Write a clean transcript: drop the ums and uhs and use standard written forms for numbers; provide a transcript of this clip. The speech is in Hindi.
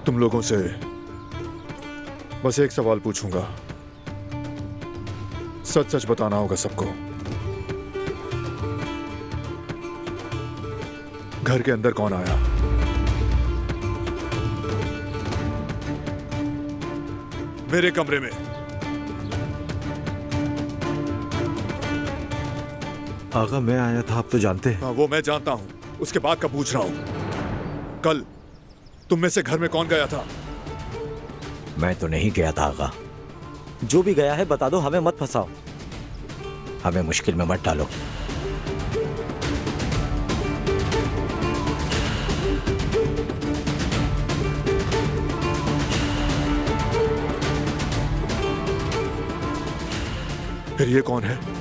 तुम लोगों से बस एक सवाल पूछूंगा, सच सच बताना होगा सबको। घर के अंदर कौन आया? मेरे कमरे में। आगा मैं आया था, आप तो जानते हैं। हाँ, वो मैं जानता हूं, उसके बाद का पूछ रहा हूं। कल तुम में से घर में कौन गया था? मैं तो नहीं गया था आगा। जो भी गया है बता दो, हमें मत फंसाओ, हमें मुश्किल में मत डालो। फिर ये कौन है?